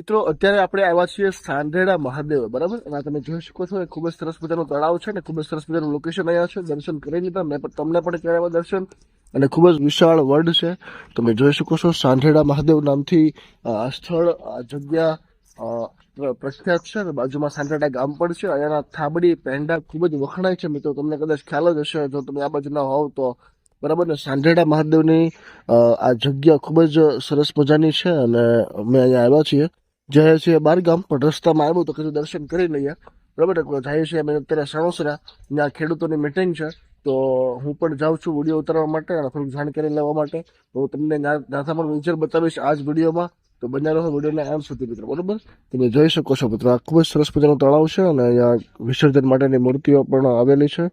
મિત્રો અત્યારે આપણે આવ્યા છીએ સાંઢેડા મહાદેવ, બરાબર? અને તમે જોઈ શકો છો ખૂબ જ સરસ મજાનું તળાવ છે ને ખૂબ જ સરસ મજાનું લોકેશન અહીંયા છે. દર્શન કરી લીધા મેં, પણ તમને પણ કરાવ્યા દર્શન. અને ખૂબ જ વિશાળ વર્ડ છે. તમે જોઈ શકો છો સાંઢેડા મહાદેવ નામથી આ સ્થળ, આ જગ્યા પ્રખ્યાત છે. અને બાજુમાં સાંઢેડા ગામ પણ છે. અહીંયાના થાબડી પેંડા ખૂબ જ વખણાય છે. મિત્રો તમને કદાચ ખ્યાલ જ હશે જો તમે આ બાજુના હોવ તો, બરાબર ને? સાંઢેડા મહાદેવની આ જગ્યા ખૂબ જ સરસ મજાની છે. અને અમે અહીંયા આવ્યા છીએ, જાય છે બાર ગામ, પણ રસ્તામાં આવ્યું તો કીધું દર્શન કરી લઈએ, બરાબર? જાય છે અમે અત્યારે સણોસરા, ત્યાં ખેડૂતોની મિટિંગ છે. તો હું પણ જાઉં છું વિડીયો ઉતારવા માટે અને થોડીક જાણકારી લેવા માટે. તો હું તમને નાથા પણ વિચાર બતાવીશ આ જ વિડીયોમાં. તો બન્યા રહો વિડીયોના એન્ડ સુધી મિત્રો, બરાબર? તમે જોઈ શકો છો મિત્રો, આ ખૂબ જ સરસ મજાનું તળાવ છે. અને અહીંયા વિસર્જન માટેની મૂર્તિઓ પણ આવેલી છે.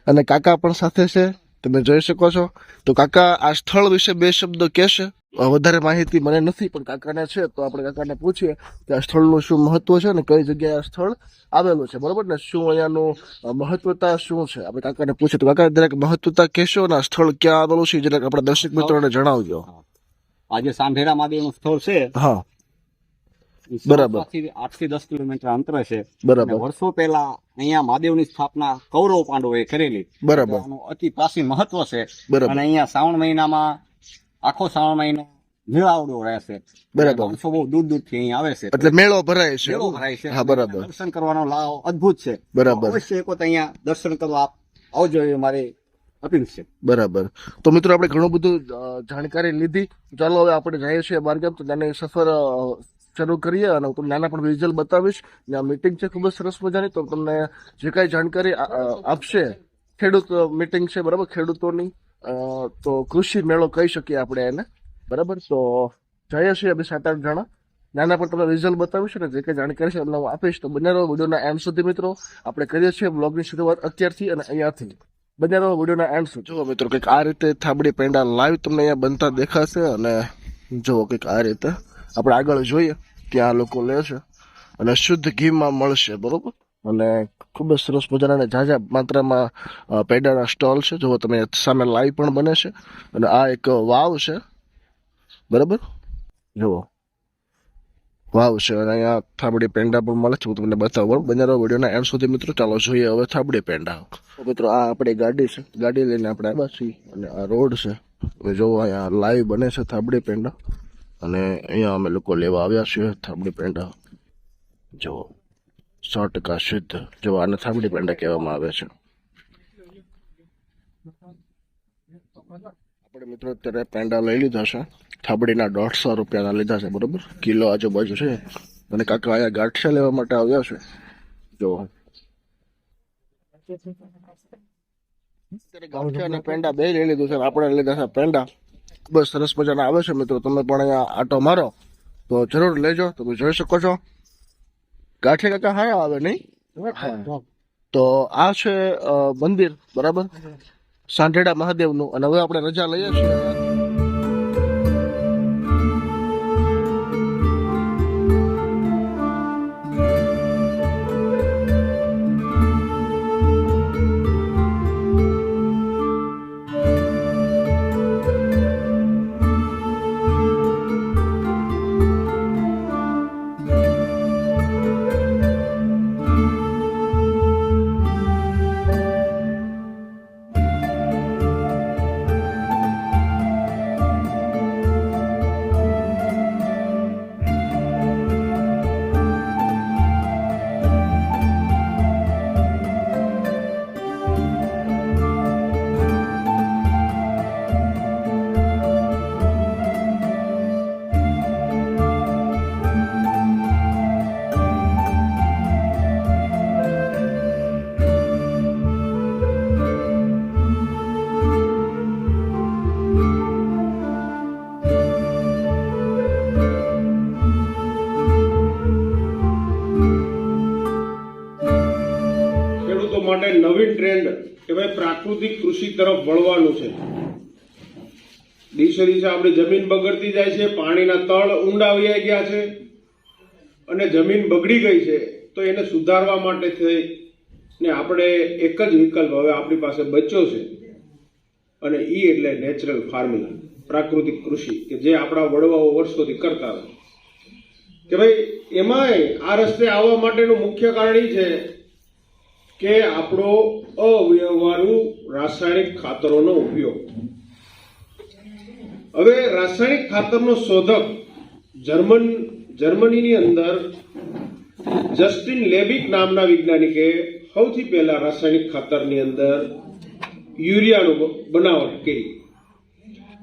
અને કાકા પણ સાથે છે, તમે જોઈ શકો છો. તો કાકા આ સ્થળ વિશે બે શબ્દ કહેશે. વધારે માહિતી મને નથી, પણ કાકાને છે તો આપણે કાકાને પૂછીએ કે આ સ્થળનું શું મહત્વ છે અને કઈ જગ્યાએ આ સ્થળ આવેલું છે, બરોબર ને? શું અહીંયાનું મહત્વતા શું છે, આપણે કાકાને પૂછીએ. તો કાકા જરાક મહત્વતા કહેશો અને આ સ્થળ ક્યાં આવેલું છે જરાક આપણા દર્શક મિત્રોને જણાવજો. આજે સાંઢેડા મહાદેવનું સ્થળ છે, હા, બરાબર, 8 થી 10 કિલોમીટર અંતરે છે. બરાબર. વર્ષો પહેલા અહીંયા મહાદેવની સ્થાપના કૌરવ પાંડવોએ કરેલી, બરાબર. આનું અતિ પ્રાચીન મહત્વ છે. બરાબર. અને અહીંયા શ્રાવણ મહિનામાં આખો શ્રાવણ મહિનો મેળાવડો રહેશે, બરાબર. માણસો બહુ દૂર દૂરથી અહીંયા આવે છે, એટલે મેળો ભરાય છે. મેળો ભરાય છે. હા, બરાબર. દર્શન કરવાનો લાભ અદ્ભુત છે. બરાબર. અવશ્ય એક વખત અહીંયા દર્શન કરવા આવજો એ મારી અપીલ છે. બરાબર. તો મિત્રો આપણે ઘણું બધું જાણકારી લીધી. ચાલો હવે આપણે જઈએ છીએ બારગામ, તો ત્યાંની સફર શરૂ કરીએ અને હું તમને નાના પણ વિઝ્યુઅલ બતાવીશ. ત્યાં મીટિંગ છે ખૂબ જ સરસ મજાની, તો તમને જે કાંઈ જાણકારી આપશે, ખેડૂત મીટિંગ છે, બરાબર, ખેડૂતોની. તો કૃષિ મેળો કહી શકીએ આપણે એને, બરાબર? તો જઈએ છીએ અમે 7-8 જણા. નાના પણ તમને વિઝ્યુઅલ બતાવીશ ને જે કંઈ જાણકારી છે એમને હું આપીશ. તો બન્યા રહો વિડીયોના એન્ડ સુધી મિત્રો. આપણે કરીએ છીએ બ્લોગની શરૂઆત અત્યારથી અને અહીંયાથી. બન્યા રહો વિડીયોના એન્ડ સુધી. જુઓ મિત્રો, કંઈક આ રીતે થાબડી પેંડા લાઈવ તમને અહીંયા બનતા દેખાશે. અને જુઓ કંઈક આ રીતે આપણે આગળ જોઈએ ત્યાં લોકો લે છે અને શુદ્ધ ઘીમાં મળશે, બરોબર? અને ખૂબ જ સરસ મજાના અને ઝાઝા માત્રામાં પેંડાના સ્ટોલ છે. જુઓ તમે સામે લાઈવ પણ બને છે. અને આ એક વાવ છે, બરાબર? જુઓ વાવ છે અને અહીંયા થાબડી પેંડા પણ મળે છે. હું તમને બતાવું, બરાબર? બન્યા રહો વિડીયોના એન્ડ સુધી મિત્રો. ચાલો જોઈએ હવે થાબડી પેંડા. મિત્રો આ આપણી ગાડી છે, ગાડી લઈને આપણે આવ્યા છીએ અને આ રોડ છે. હવે જુઓ અહીંયા લાઈવ બને છે થાબડી પેંડા અને અહીંયા અમે લોકો લેવા આવ્યા છીએ થાબડી પેંડા. જુઓ 100% શુદ્ધ. જો આને થાબડી પેંડા કહેવામાં આવે છે. આપણે મિત્રો અત્યારે પેંડા લઈ લીધા છે, થાબડીના 150 રૂપિયાના લીધા છે, બરોબર? કિલો આજુબાજુ છે. અને કાકા અહીંયા ગાંઠિયા લેવા માટે આવ્યા છે. જો ગાંઠિયા અને પેંડા બે લઈ લીધું છે. આપણે લીધા છે પેંડા. ખૂબ જ સરસ મજાના આવે છે મિત્રો. તમે પણ અહીંયા આટો મારો તો જરૂર લેજો. તમે જોઈ શકો છો ગાંઠિયા કાકા હારા આવે નહીં? તો આ છે મંદિર, બરાબર, સાંઢેડા મહાદેવનું. અને હવે આપણે રજા લઈએ છીએ. હવે પ્રાકૃતિક કૃષિ તરફ વળવાનું છે. દિવસે દિવસે આપણી જમીન બગડતી જાય છે, પાણીના તળ ઊંડા વહી ગયા છે અને જમીન બગડી ગઈ છે. તો એને સુધારવા માટે થઈ ને આપણે એક જ વિકલ્પ હવે આપણી પાસે બચ્યો છે અને ઈ એટલે નેચરલ ફાર્મિંગ, પ્રાકૃતિક કૃષિ, કે જે આપણા વડવાઓ વર્ષોથી કરતા હતા. કે ભાઈ એમાંય આ રસ્તે આવવા માટેનું મુખ્ય કારણ એ છે કે આપણો અવ્યવહારુ રાસાયણિક ખાતરોનો ઉપયોગ. હવે રાસાયણિક ખાતરનો શોધક જર્મનીની અંદર જસ્ટિન લેબિક નામના વૈજ્ઞાનિકે સૌથી પહેલા રાસાયણિક ખાતરની અંદર યુરિયાનું બનાવટ કરી.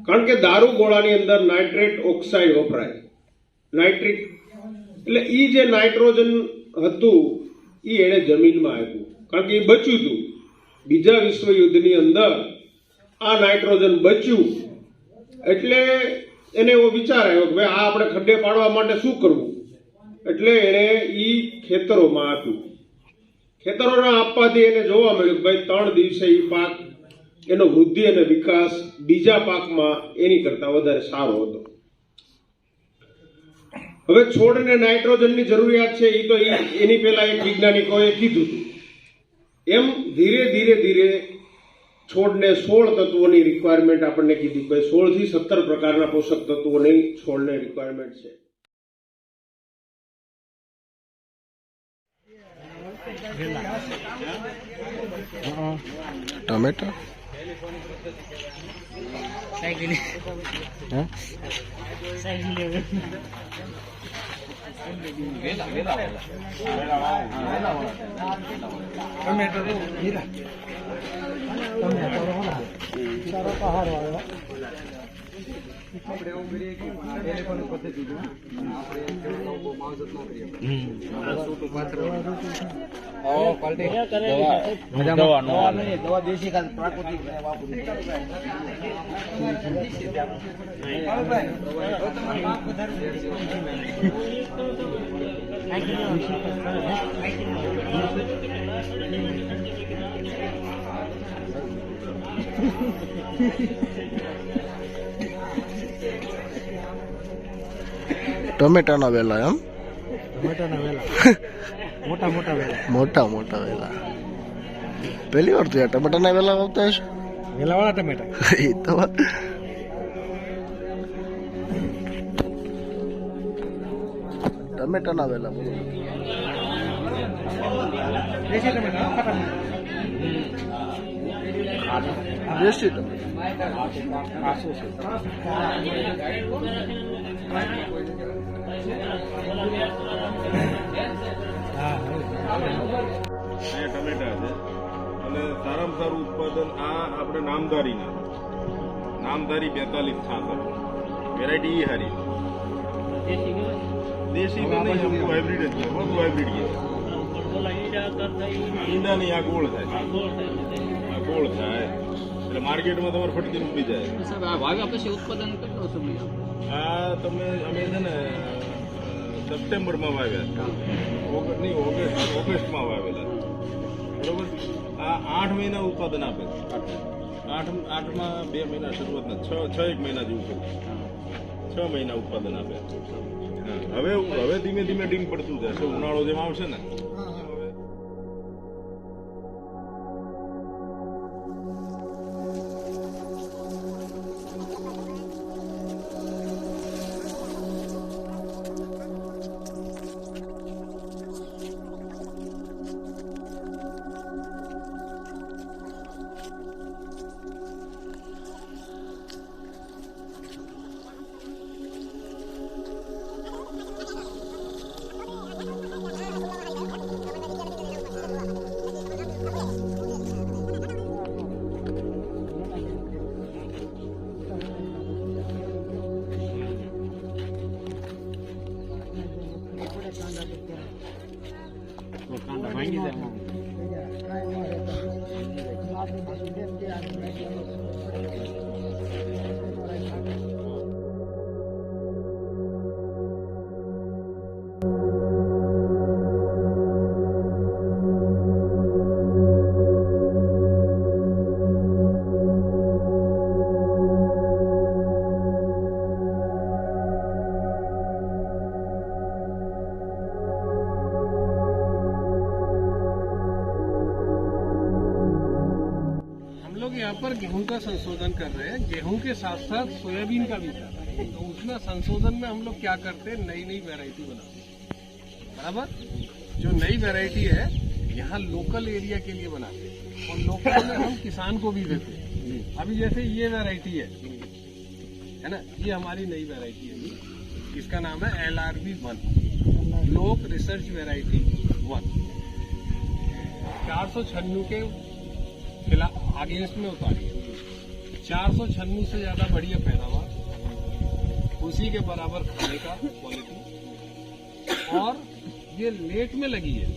કારણ કે દારૂ ગોળાની અંદર નાઇટ્રેટ ઓક્સાઇડ વપરાય. નાઇટ્રિક એટલે ઈ જે નાઇટ્રોજન હતું ઈ એણે જમીનમાં આપ્યું, કારણ કે એ બચ્યું હતું. બીજા વિશ્વયુદ્ધની અંદર આ નાઇટ્રોજન બચ્યું એટલે એને એવો વિચાર આવ્યો કે ભાઈ આ આપણે ખડ્ડે પાડવા માટે શું કરવું. એટલે એણે ઈ ખેતરોમાં આપ્યું. ખેતરોના આપવાથી એને જોવા મળ્યું કે ભાઈ 3 દિવસે ઈ પાક, એનો વૃદ્ધિ અને વિકાસ બીજા પાકમાં એની કરતા વધારે સારો હતો. હવે છોડને નાઇટ્રોજનની જરૂરિયાત છે એ તો એની પહેલા એક વૈજ્ઞાનિકોએ કીધું હતું. એમ ધીરે ધીરે ધીરે છોડને 16 તત્વોની રિક્વાયરમેન્ટ આપણને કીધી. ભાઈ 16 થી 17 પ્રકારના પોષક તત્વોની છોડને રિક્વાયરમેન્ટ છે. ટમેટા દવા દેશી ખાતર પ્રાકૃતિક ટમેટાના વેલા એમ મોટા મોટા વેલા. પહેલી વાર તો યાર ટમેટાના વેલા આવતા હશે. વેલાવાળા ટમેટા એ તો વાત. ટમેટાના વેલા બોલો. દેશી ટમેટા દેશી ટમેટા. અહીંયા ટમેટા છે અને સારામાં સારું ઉત્પાદન આ આપણે નામધારીના નામધારી 4266 વેરાયટી એ હારી. દેશી તો નહીં, બધું હાઇબ્રિડ જ છે, બધું હાઇબ્રિડ છે. ઈંડા નહીં, આ ગોળ થાય, આ ગોળ થાય એટલે માર્કેટમાં તમારે ફટકી ઉભી જાય. આ તમે અમે છે ને સપ્ટેમ્બરમાં વાવ્યા, ઓગસ્ટમાં વાવેલા, બરોબર. આ 8 મહિના ઉત્પાદન આપે. 8માં 2 મહિના શરૂઆતના 6 1 મહિના જેવું છે. 6 મહિના ઉત્પાદન આપે. હવે ધીમે ધીમે ડીંગ પડતું જશે. ઉનાળો જેમ આવશે ને लोग यहाँ पर गेहूं का संशोधन कर रहे हैं, गेहूं के साथ साथ सोयाबीन का भी कर रहे हैं। तो उसमें संशोधन में हम लोग क्या करते हैं, नई नई वैरायटी बनाते हैं, बराबर। जो नई वैरायटी है यहाँ लोकल एरिया के लिए बनाते हैं और लोकल में हम किसान को भी देते हैं। अभी जैसे ये वैरायटी है ना, ये हमारी नई वैरायटी है, इसका नाम है LRB1, लोक रिसर्च वैरायटी 1। 496 के खिलाफ अगेंस्ट में उतारी है। 496 से ज्यादा बढ़िया पैदावार, उसी के बराबर खाने का क्वालिटी, और ये लेट में लगी है।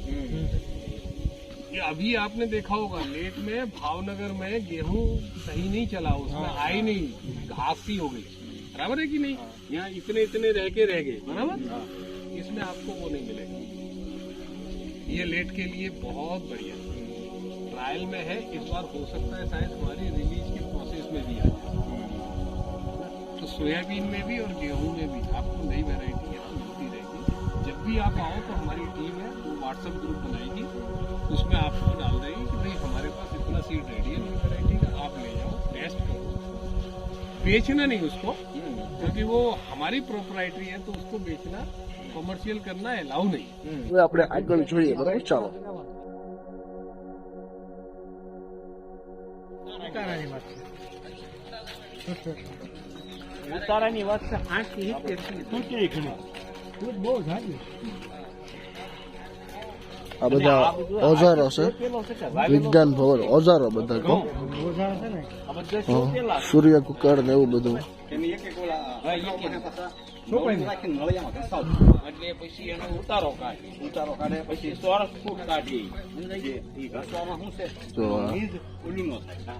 ये अभी आपने देखा होगा लेट में भावनगर में गेहूं सही नहीं चला, उसमें आई नहीं, घास सी हो गई, बराबर है कि नहीं। यहाँ इतने इतने रह गए, बराबर। इसमें आपको वो नहीं मिलेगा। ये लेट के लिए बहुत बढ़िया ट्रायल में है, इस बार हो सकता है शायद हमारी रिलीज के प्रोसेस में भी आ जाए। तो सोयाबीन में भी और गेहूं में भी आपको नई वैरायटी यहाँ मिलती रहेगी। जब भी आप आओ तो हमारी टीम है वो व्हाट्सएप ग्रुप बनाएगी, उसमें आपको डाल देगी कि भाई हमारे पास इतना सीड रेडी है नई वैरायटी का, आप ले जाओ, टेस्ट करो। बेचना नहीं उसको, क्योंकि वो हमारी प्रोप्राइटरी है, तो उसको बेचना, कॉमर्शियल करना अलाउ नहीं। હવે આપણે આગળ જોઈએ, બરાબર? ચાલો. ઉતારાની વાત છે. ઉતારાની વાત છે 60 શું કે ઘણી દૂધ બહુ જાજુ. આ બધા ઓજારો છે, વિજ્ઞાન ભવન ઓજારો બધા કહો. બહુ સારા છે ને. સૂર્ય કુકર ને એવું બધું. એટલે પછી એનો ઉતારો કાઢે પછી 100 ફૂટ કાઢી ઘસવામાં શું છે તો ઓલું નો થાય.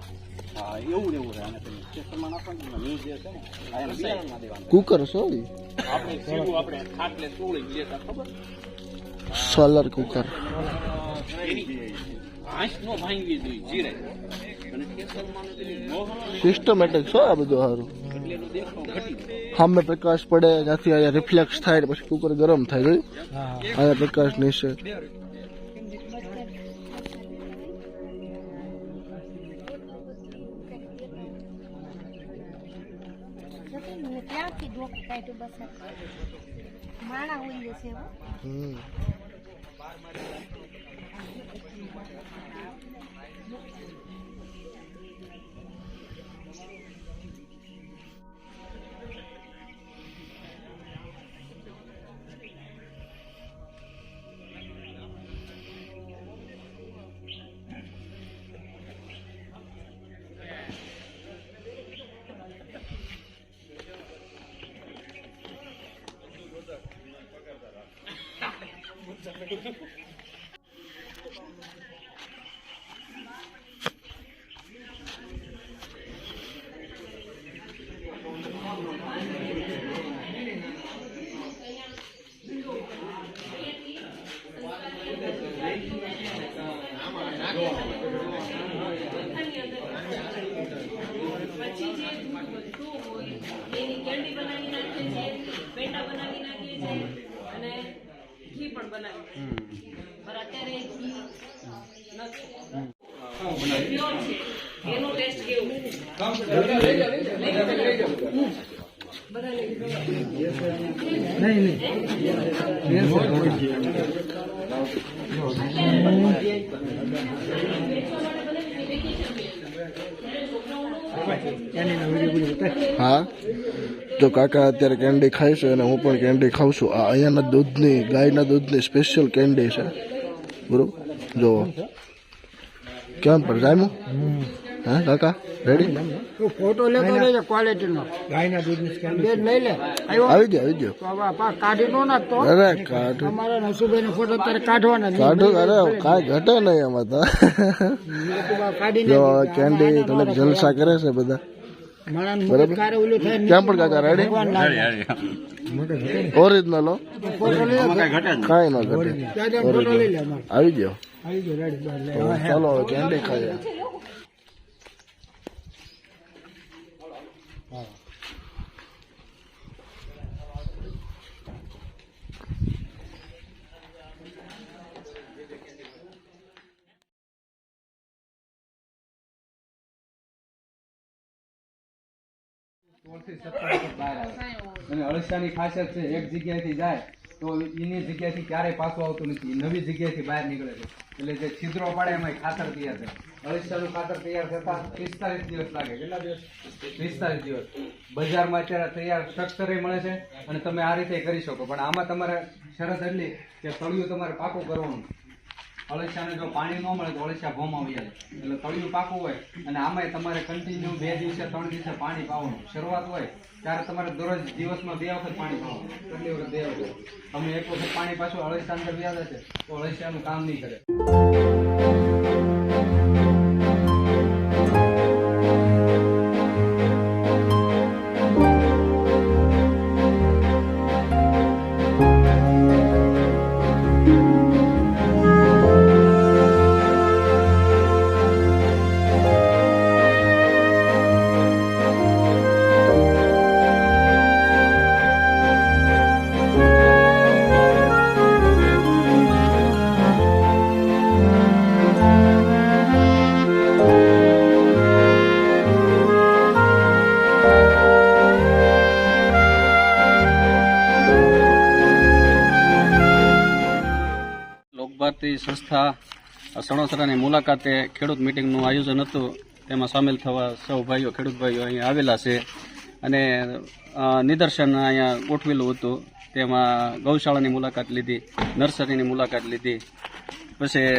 હા એવું રહે. અને ખેતરમાં નાખવાનું નીજ જે છે ને આ એમ બિયારણમાં દેવાનું. કુકર છે ઈ. આપણે સીધું આપણે ખાટલે તોડી લેતા, ખબર સોલર કુકર. એની આંચ નો ભાંગવી જોઈએ જીરે. અને ખેતરમાં સિસ્ટમેટિક છે આ બધું સારું. એટલે એનો દેખાવ ઘટી જાય. સામે પ્રકાશ પડે, ત્યાંથી અહીંયા રિફ્લેક્સ થાય, પછી કુકર ગરમ થાય, જોયું? અહીંયા પ્રકાશ નીચે. ત્યાંથી ડોક કાઢ્યું બસ માણા હોઈ જશે હવે. પછી જે દૂધ વધતું હોય એની કેન્ડી બનાવી નાખીએ છીએ, પેંડા બનાવી નાખીએ છીએ અને ઘી પણ બનાવીએ છીએ. પણ અત્યારે ઘી નથી, પ્યોર છે. એનો ટેસ્ટ કેવું હા, તો કાકા અત્યારે કેન્ડી ખાય છે અને હું પણ કેન્ડી ખાઉં છું. આ અહીંયાના દૂધની, ગાયના દૂધની સ્પેશિયલ કેન્ડી છે, બરોબર? જો કેમ પર જામ્યું? હા કાકા, રેડી? તું ફોટો લેતો રહેજે ક્વોલિટીનો. ગાયના દૂધની સ્કેન લઈ લે. આવી ગયો. તો કાઢી નો નાખતો. અરે કાઢ, અમારા નસુભાઈ ફોટો અત્યારે કાઢવાના છે. કાઢો. અરે કાંઈ ઘટે નહીં એમાં તો. જો કેન્ડી થોડીક જલસા કરે છે બધા, બરાબર? કેમ પણ કાકા, રેડી? ઓરિજિનલ હો, કાંઈ ન ઘટે. આવી ગયો. ચાલો હવે કેન્ડી ખાઈએ. 16 થી 17 વખત બહાર આવે. અને અળસિયાની ખાસિયત છે, એક જગ્યાએથી જાય તો એની જગ્યાએથી ક્યારેય પાછું આવતું નથી, નવી જગ્યાએથી બહાર નીકળે છે. એટલે જે છિદ્રો પાડે એમાં ખાતર તૈયાર થાય. અળસિયાનું ખાતર તૈયાર થતા 45 દિવસ લાગે. કેટલા દિવસ? 45 દિવસ. બજારમાં અત્યારે તૈયાર સ્ટ્રક્ચરે મળે છે અને તમે આ રીતે કરી શકો. પણ આમાં તમારે શરત એટલી કે તળિયું તમારે પાકું કરવાનું. અળસિયાને જો પાણી ન મળે તો અળસિયા ભોમાં આવી જાય. એટલે તળિયું પાકું હોય અને આમાંય તમારે કન્ટિન્યુ 2 દિવસે 3 દિવસે પાણી પાવાનું. શરૂઆત હોય ત્યારે તમારે દરરોજ દિવસમાં 2 વખત પાણી પાવાનું. કેટલી વખત? 2 વખત. તમે 1 વખત પાણી પાછું અળસિયા અંદર વ્યાજે છે તો અળસિયાનું કામ નહીં કરે. ભારતી સંસ્થા સણોસરાની મુલાકાતે ખેડૂત મિટિંગનું આયોજન હતું. તેમાં સામેલ થવા સૌ ભાઈઓ, ખેડૂત ભાઈઓ અહીંયા આવેલા છે અને નિદર્શન અહીંયા ગોઠવેલું હતું. તેમાં ગૌશાળાની મુલાકાત લીધી, નર્સરીની મુલાકાત લીધી, પછી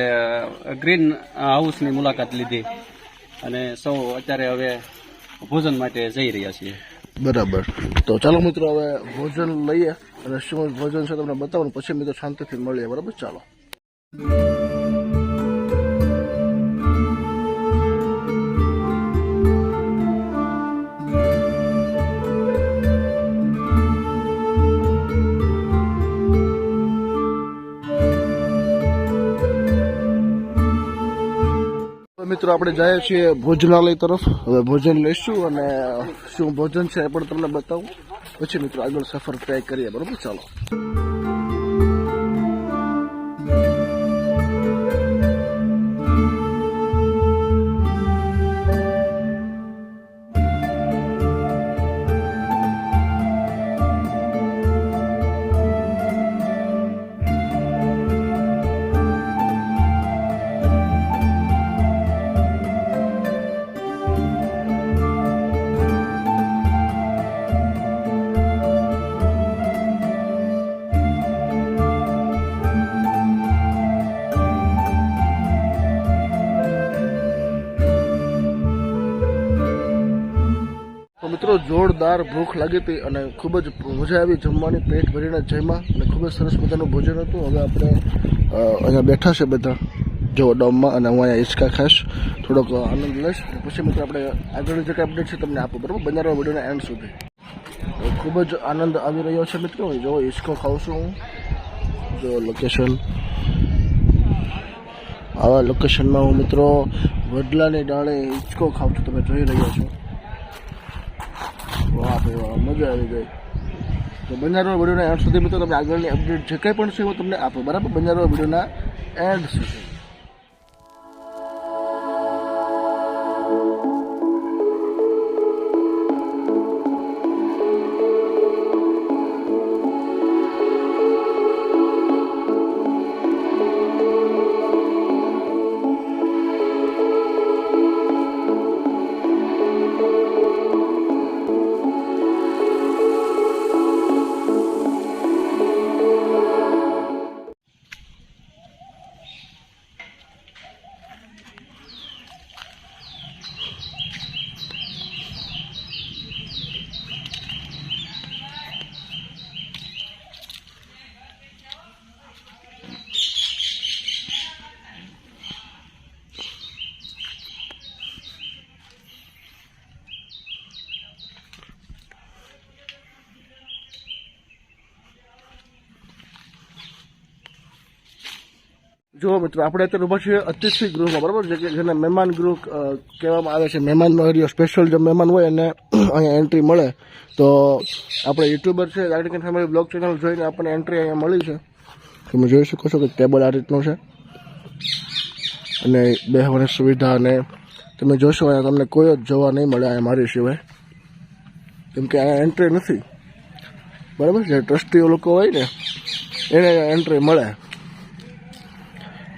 ગ્રીન હાઉસની મુલાકાત લીધી અને સૌ અત્યારે હવે ભોજન માટે જઈ રહ્યા છીએ. બરાબર. તો ચાલો મિત્રો હવે ભોજન લઈએ અને શું ભોજન છે તમને બતાવવાનું, પછી મિત્રો શાંતિથી મળીએ. બરાબર, ચાલો. મિત્રો આપણે જઈએ છીએ ભોજનાલય તરફ. હવે ભોજન લઈશું અને શું ભોજન છે એ પણ તમને બતાવું, પછી મિત્રો આગળ સફર ટ્રાય કરીએ. બરાબર, ચાલો. મિત્રો જોરદાર ભૂખ લાગી હતી અને ખૂબ જ મજા આવી જમવાની. પેટ ભરીને જમ્યા અને ખૂબ જ સરસ મજાનું ભોજન હતું. હવે આપણે અહીંયા બેઠા છે બધા જો ડોમમાં અને હું અહીંયા હિંચકા ખાઈશ, થોડોક આનંદ લઈશ. પછી મિત્રો આપણે આગળ જે કંઈ અપડેટ છે તમને આપો. બરાબર, બન્યા રહો વિડીયોના એન્ડ સુધી. ખૂબ જ આનંદ આવી રહ્યો છે મિત્રો. જો હિંચકો ખાઉં છું હું. જો લોકેશન, આવા લોકેશનમાં હું મિત્રો વડલાની ડાળે હિંચકો ખાઉં છું. તમે જોઈ રહ્યા છો. વાહ ભાઈ વાહ, મજા આવી ગઈ. તો બન્યા રહો વિડીયોના એન્ડ સુધી મિત્રો. તમે આગળની અપડેટ જે કંઈ પણ છે હું તમને આપો. બરાબર, બન્યા રહો વિડીયોના એન્ડ સુધી. જો મિત્રો આપણે અત્યારે ઉભા છીએ અતિથિ ગૃહમાં. બરાબર, જેને મહેમાન ગૃહ કહેવામાં આવે છે. મહેમાનનો એરિયો, સ્પેશિયલ જે મહેમાન હોય એને અહીંયા એન્ટ્રી મળે. તો આપણે યુટ્યુબર છે ગાર્ડિયન ફેમિલી બ્લોગ ચેનલ જોઈને આપણને એન્ટ્રી અહીંયા મળી છે. તમે જોઈ શકો છો કે ટેબલ આ રીતનું છે અને બેસવાની સુવિધા. અને તમે જોશો અહીંયા તમને કોઈ જ જોવા નહીં મળે અહીંયા મારી સિવાય. કેમ કે આ એન્ટ્રી નથી, બરાબર. જે ટ્રસ્ટીઓ લોકો હોય ને એને એન્ટ્રી મળે.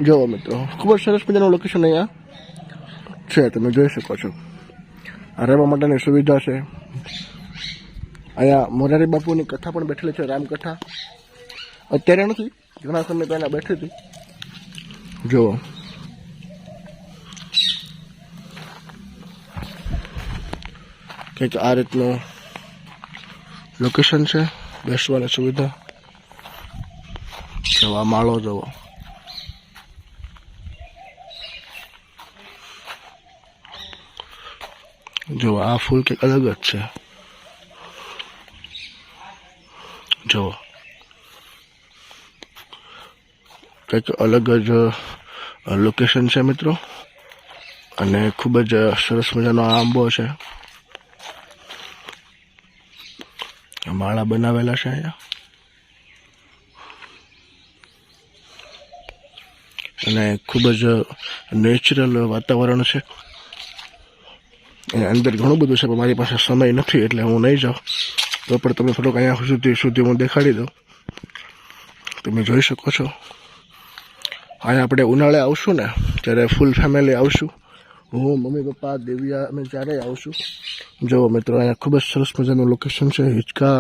જુઓ મિત્રો, ખૂબ જ સરસ મજાનું લોકેશન અહીંયા છે, તમે જોઈ શકો છો. આ રહેવા માટેની સુવિધા છે. અહીંયા મોરારી બાપુની કથા પણ બેઠેલી છે, રામકથા. અત્યારે નથી, ઘણા સમય પહેલા બેઠી હતી. જુઓ, કંઈક આ રીતનું લોકેશન છે, બેસવાની સુવિધા. જવા માળો જવો, જો આ ફૂલ કંઈક અલગ જ છે. જુઓ, કંઈક અલગ જ લોકેશન છે મિત્રો, અને ખૂબ જ સરસ મજાનો આંબો છે. માળા બનાવેલા છે અહીંયા, અને ખૂબ જ નેચરલ વાતાવરણ છે. અંદર ઘણું બધું છે, પણ મારી પાસે સમય નથી એટલે હું નહીં જાઉં. તો પણ તમે થોડોક અહીંયા સુધી હું દેખાડી દઉં. તમે જોઈ શકો છો. અહીંયા આપણે ઉનાળે આવશું ને ત્યારે ફૂલ ફેમિલી આવશું, હું, મમ્મી, પપ્પા, દેવિયા, અમે ચારેય આવશું. જુઓ મિત્રો, અહીંયા ખૂબ જ સરસ મજાનું લોકેશન છે. હિંચકા,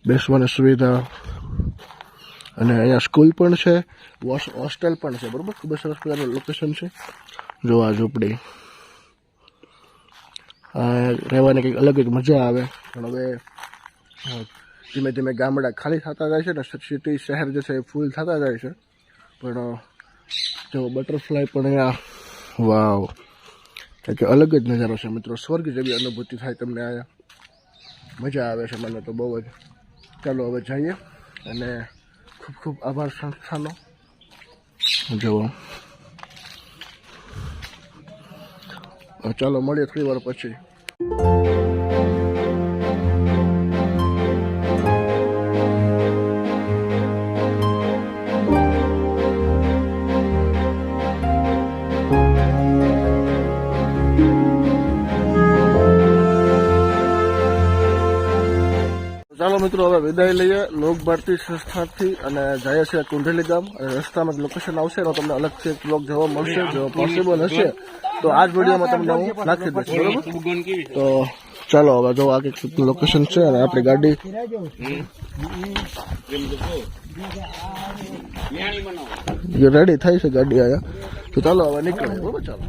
બેસવાની સુવિધા, અને અહીંયા સ્કૂલ પણ છે, હોસ્ટેલ પણ છે, બરાબર. ખૂબ જ સરસ મજાનું લોકેશન છે. જો આ ઝૂંપડી, રહેવાની કંઈક અલગ જ મજા આવે. પણ હવે ધીમે ધીમે ગામડા ખાલી થતા જાય છે ને સિટી શહેર જે છે એ ફૂલ થતા જાય છે. પણ જો બટરફ્લાય પણ અહીંયા, વાવ, કંઈક અલગ જ નજારો છે મિત્રો. સ્વર્ગ જેવી અનુભૂતિ થાય તમને અહીંયા, મજા આવે છે મને તો બહુ જ. ચાલો હવે જઈએ, અને ખૂબ ખૂબ આભાર સંસ્થાનો. જુઓ, ચાલો મળીએ થોડી વાર પછી. ચાલો મિત્રો, હવે વિદાય લઈએ લોક ભારતી સંસ્થાથી, અને જઈએ છીએ કુંઢેલી ગામ. અને રસ્તામાં જ લોકેશન આવશે એનો તમને અલગથી એક બ્લોગ જોવા મળશે. જો પોસિબલ હશે તો આ જ વિડીયોમાં તમને હું નાખી દઈશ, બરોબર. તો ચાલો હવે જો આ કંઈક લોકેશન છે, અને આપણી ગાડી રેડી થાય છે, ગાડી અહીંયા. તો ચાલો હવે નીકળીએ, બરોબર. ચાલો.